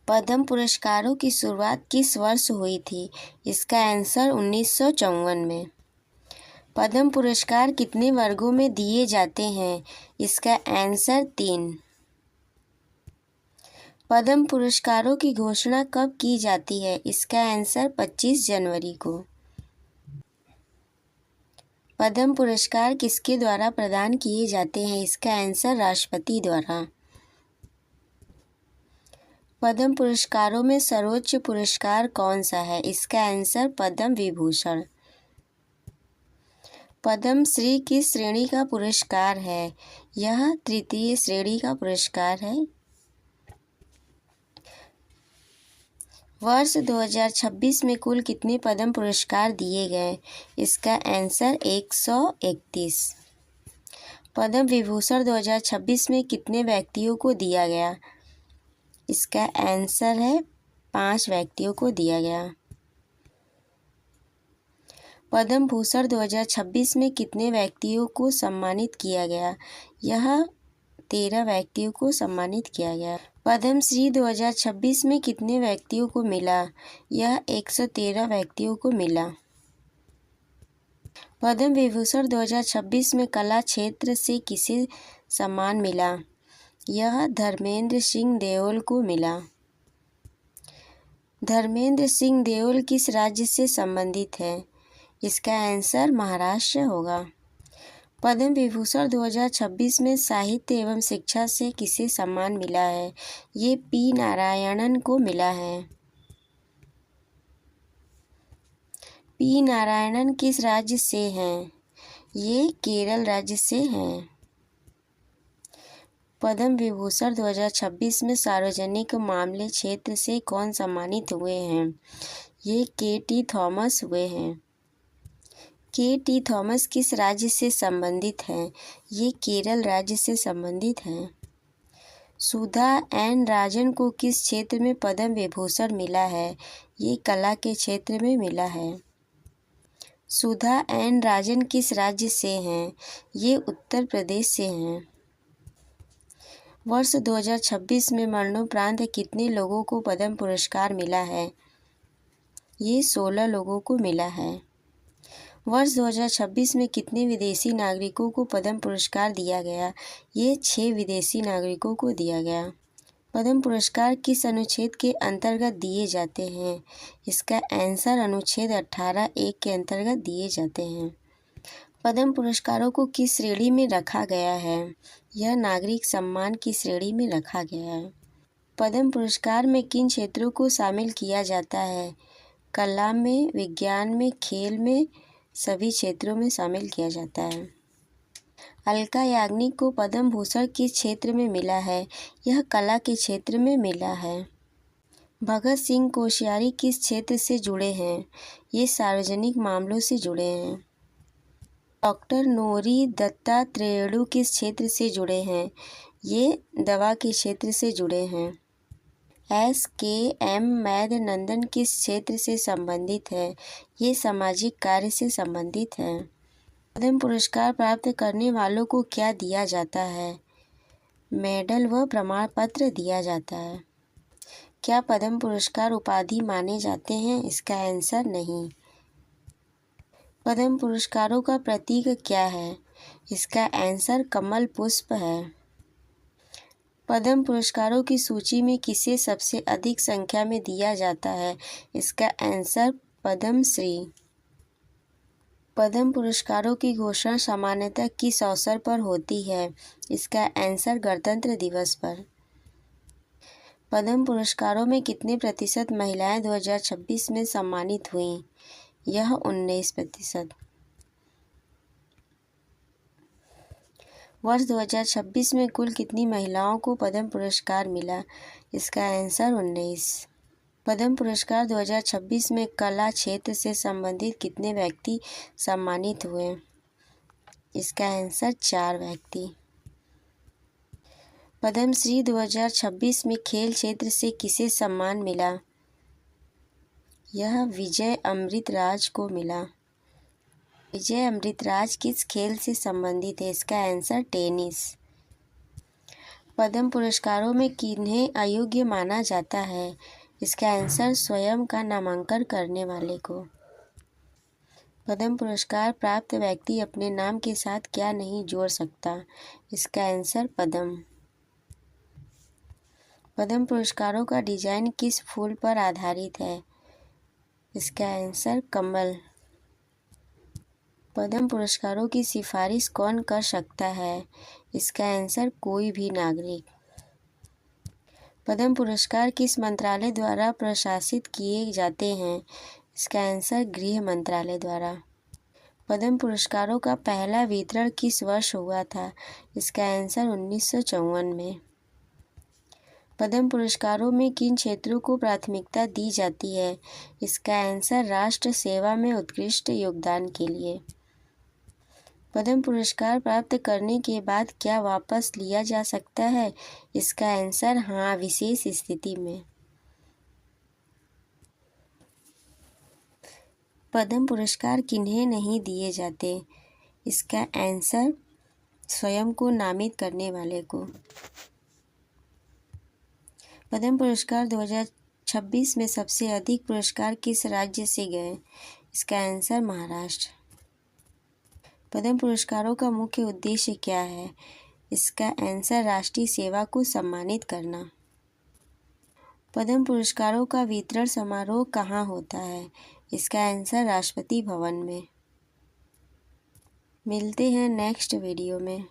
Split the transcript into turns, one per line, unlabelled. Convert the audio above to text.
पद्म पुरस्कारों की शुरुआत किस वर्ष हुई थी? इसका आंसर 1954 में। पद्म पुरस्कार कितने वर्गों में दिए जाते हैं? इसका आंसर 3। पद्म पुरस्कारों की घोषणा कब की जाती है? इसका आंसर 25 जनवरी को। पद्म पुरस्कार किसके द्वारा प्रदान किए जाते हैं? इसका आंसर राष्ट्रपति द्वारा। पद्म पुरस्कारों में सर्वोच्च पुरस्कार कौन सा है? इसका आंसर पद्म विभूषण। पद्म श्री किस श्रेणी का पुरस्कार है? यह तृतीय श्रेणी का पुरस्कार है। वर्ष 2026 में कुल कितने पद्म पुरस्कार दिए गए? इसका आंसर 131। पद्म विभूषण 2026 में कितने व्यक्तियों को दिया गया? इसका आंसर है 5 व्यक्तियों को दिया गया। पद्म भूषण 2026 में कितने व्यक्तियों को सम्मानित किया गया? यह 13 व्यक्तियों को सम्मानित किया गया। पद्म श्री 2026 में कितने व्यक्तियों को मिला? यह 113 व्यक्तियों को मिला। पद्म विभूषण 2026 में कला क्षेत्र से किसे सम्मान मिला? यह धर्मेंद्र सिंह देओल को मिला। धर्मेंद्र सिंह देओल किस राज्य से संबंधित है? इसका आंसर महाराष्ट्र होगा। पद्म विभूषण 2026 में साहित्य एवं शिक्षा से किसे सम्मान मिला है? ये पी नारायणन को मिला है। पी नारायणन किस राज्य से हैं? ये केरल राज्य से हैं। पद्म विभूषण 2026 में सार्वजनिक मामले क्षेत्र से कौन सम्मानित हुए हैं? ये के.टी. थॉमस हुए हैं। के.टी. थॉमस किस राज्य से संबंधित हैं? ये केरल राज्य से संबंधित हैं। सुधा एन राजन को किस क्षेत्र में पद्म विभूषण मिला है? ये कला के क्षेत्र में मिला है। सुधा एन राजन किस राज्य से हैं? ये उत्तर प्रदेश से हैं। वर्ष 2026 में मरणोपरांत कितने लोगों को पद्म पुरस्कार मिला है? ये 16 लोगों को मिला है। वर्ष 2026 में कितने विदेशी नागरिकों को पद्म पुरस्कार दिया गया? ये 6 विदेशी नागरिकों को दिया गया। पद्म पुरस्कार किस अनुच्छेद के अंतर्गत दिए जाते हैं? इसका आंसर अनुच्छेद 18(1) के अंतर्गत दिए जाते हैं। पद्म पुरस्कारों को किस श्रेणी में रखा गया है? यह नागरिक सम्मान की श्रेणी में रखा गया है। पद्म पुरस्कार में किन क्षेत्रों को शामिल किया जाता है? कला में, विज्ञान में, खेल में, सभी क्षेत्रों में शामिल किया जाता है। अलका याग्निक को पद्म भूषण किस क्षेत्र में मिला है? यह कला के क्षेत्र में मिला है। भगत सिंह कोश्यारी किस क्षेत्र से जुड़े हैं? ये सार्वजनिक मामलों से जुड़े हैं। डॉक्टर नोरी दत्तात्रेय किस क्षेत्र से जुड़े हैं? ये दवा के क्षेत्र से जुड़े हैं। SKM मैधनंदन किस क्षेत्र से संबंधित है? ये सामाजिक कार्य से संबंधित है। पद्म पुरस्कार प्राप्त करने वालों को क्या दिया जाता है? मेडल व प्रमाण पत्र दिया जाता है। क्या पद्म पुरस्कार उपाधि माने जाते हैं? इसका आंसर नहीं। पद्म पुरस्कारों का प्रतीक क्या है? इसका आंसर कमल पुष्प है। पद्म पुरस्कारों की सूची में किसे सबसे अधिक संख्या में दिया जाता है? इसका आंसर पद्मश्री। पद्म पुरस्कारों की घोषणा सामान्यतः किस अवसर पर होती है? इसका आंसर गणतंत्र दिवस पर। पद्म पुरस्कारों में कितने प्रतिशत महिलाएं 2026 में सम्मानित हुईं? यह 19%। वर्ष 2026 में कुल कितनी महिलाओं को पद्म पुरस्कार मिला? इसका आंसर 19। पद्म पुरस्कार 2026 में कला क्षेत्र से संबंधित कितने व्यक्ति सम्मानित हुए? इसका आंसर 4 व्यक्ति। पद्मश्री 2026 में खेल क्षेत्र से किसे सम्मान मिला? यह विजय अमृतराज को मिला। विजय अमृतराज किस खेल से संबंधित है? इसका आंसर टेनिस। पद्म पुरस्कारों में किन्हें अयोग्य माना जाता है? इसका आंसर स्वयं का नामांकन करने वाले को। पद्म पुरस्कार प्राप्त व्यक्ति अपने नाम के साथ क्या नहीं जोड़ सकता? इसका आंसर पद्म। पद्म पुरस्कारों का डिजाइन किस फूल पर आधारित है? इसका आंसर कमल। पद्म पुरस्कारों की सिफारिश कौन कर सकता है? इसका आंसर कोई भी नागरिक। पद्म पुरस्कार किस मंत्रालय द्वारा प्रशासित किए जाते हैं? इसका आंसर गृह मंत्रालय द्वारा। पद्म पुरस्कारों का पहला वितरण किस वर्ष हुआ था? इसका आंसर 1954 में। पद्म पुरस्कारों में किन क्षेत्रों को प्राथमिकता दी जाती है? इसका आंसर राष्ट्र सेवा में उत्कृष्ट योगदान के लिए। पद्म पुरस्कार प्राप्त करने के बाद क्या वापस लिया जा सकता है? इसका आंसर हाँ, विशेष स्थिति में। पद्म पुरस्कार किन्हें नहीं दिए जाते? इसका आंसर स्वयं को नामित करने वाले को। पद्म पुरस्कार 2026 में सबसे अधिक पुरस्कार किस राज्य से गए? इसका आंसर महाराष्ट्र। पद्म पुरस्कारों का मुख्य उद्देश्य क्या है? इसका आंसर राष्ट्रीय सेवा को सम्मानित करना। पद्म पुरस्कारों का वितरण समारोह कहाँ होता है? इसका आंसर राष्ट्रपति भवन में। मिलते हैं नेक्स्ट वीडियो में।